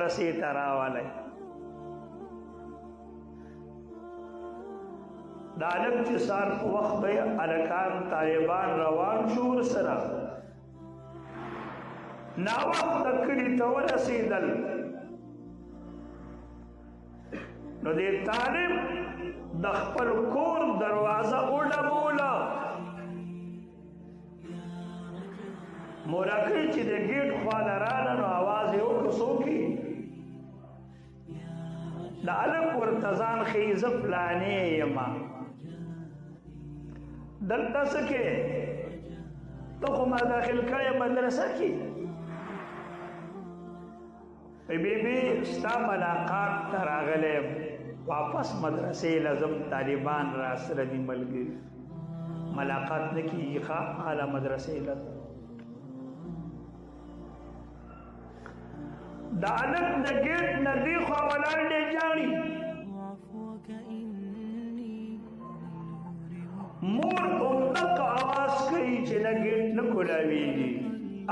مدرسې ته راولی د هلک چې سار په وخت دی هلکان طالبان روان شو ورسره ناوخته کلي ته ورسېدل نو دې طالب د خپل کور دروازه وډبوله مورکۍ چې د ګیټ خواله راغله نو اواز یې وکړو څوک یې د هلک ورته ځان ښیي زه فلانې یمه دلته څه کې ته خو ما داخل کړی مدرسه کې بیبي ستا ملاقات ته راغلی واپس مدرسې لازم طالبان را سره دي ملګري ملاقات نه کېږي ښه اعلی مدرسې لازم د هلک د ګیټ نه دې خوا ولاړ دی ژاړي مور همدغه اواز کوي چې نه ګیټ نه کولاویږي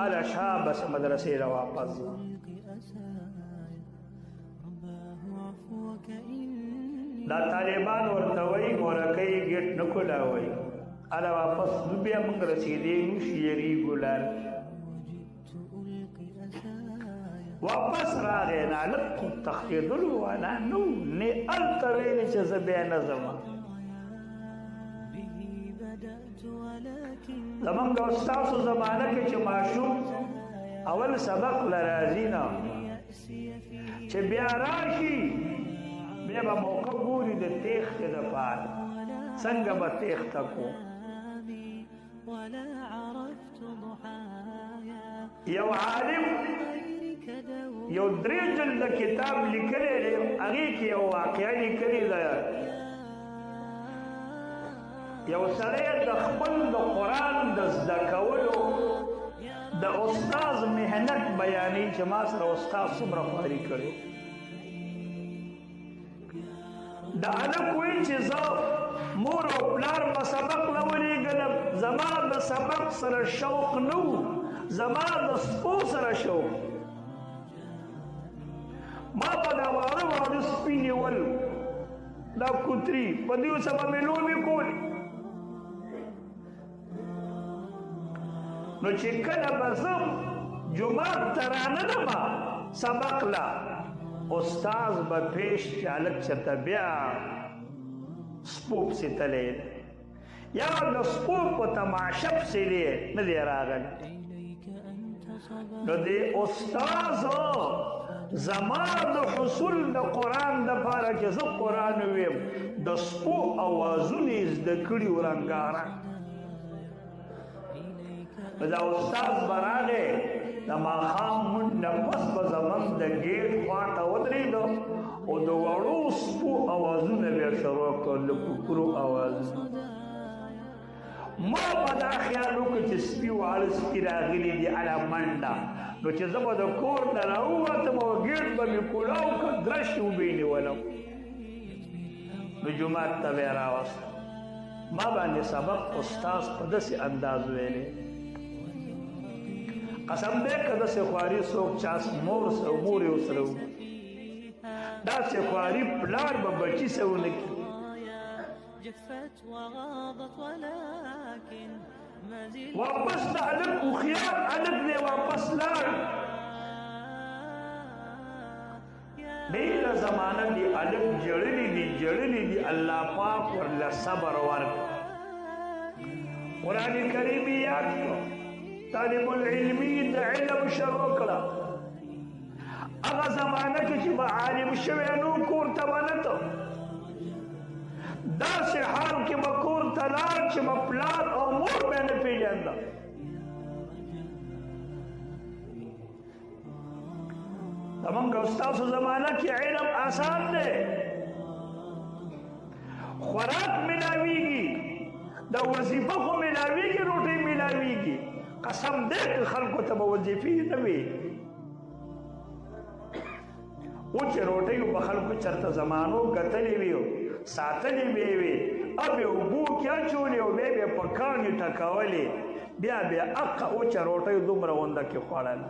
اله شا بس مدرسې را واپس دا طالبان ورته وایي مورکۍ ګیټ نه کولاوئ اله واپس بیا موږ رسېدی نشو یریږو لار واپس راغی نه هلک خو تښتېدلو والا نو نه هلته ویلې چې زه بیا نه ځمه زمونږ او ستاسو زمانه کې چې ماشوم اول سبق له راځي نه چې بیا راشي بیا به موقع ګوري د تېښتې دپاره څنګه به تېښته کو یو عالم یو درې جلده کتاب لیکلی دی هغې کې یو واقعه لیکلې ده یو سړی د خپل د قرآن د زده کولو د استاز محنت بیانوي چې ما سره استاز څومره خواري کړې د هلک وایي چې زه مور او پلار په سبق نه ولېږلم زما د سبق سره شوق نه و زما د سپو سره شوق ما په دا واړه واړه سپي نیول دا کوتري په دې سبا مې لوبې کولې نو چې کله به زه جومات ته راننمه سبق له استاز به پیش چې هلک چېرته بیا سپو پسې تلی دی یا د سپو په تماشه پسې دی نه دی راغلی نو دې استاز زما د حصول د قرآن دپاره چې زه قرآن ویم د سپو اوازونه یې زده کړي و رنګارنګ دا استاد به راغی د ماښام منډه پس به زموږ د ګیټ خواته ودرېده او د وړو سپو اوازونه بیا شروع کړل د کوکرو اوازونه ما په دا خیال وکړ چې سپي واړه سپي راغلي دي اله منډه نو چې زه به د کور نه راووتم او ګیټ به مې کولاو که درشت وبې نیولم نو جومات ته بیا راوستم ما باندې سبق استاز په داسې انداز ویلی قسم دی که داسې خواري څوک چا مور یې ورسره وکړي داسې خواري پلار به بچي څه ونه کړي واپس د هلک هوښیار هلک دی واپس لاړ ډېره زمانه دي هلک جړلي دي الله پاک ورله صبر ورکړه قرآن کریم یې یاد کړه طالب العلمي د علم شروع کړه هغه زمانه کې چې به عالم شوی نو کور ته به نه ته داسې حال کې به کور ته لاړ چې به پلار او مور به نه پېژانده زمونږ او ستاسو زمانه کې علم آسان دی خوراک میلاویږي د وظیفه خو میلاویږي روټۍ میلاویږي قسم دی که خلکو ته به وظیفې نه وي وچې روټۍ به خلکو چېرته زمانو ګټلې وي ساتلې به وي اب یې اوبو کې اچولې او بیا به یې په کاڼي ټکولې بیا هغه وچه روټۍ دومره غونده کې خوړله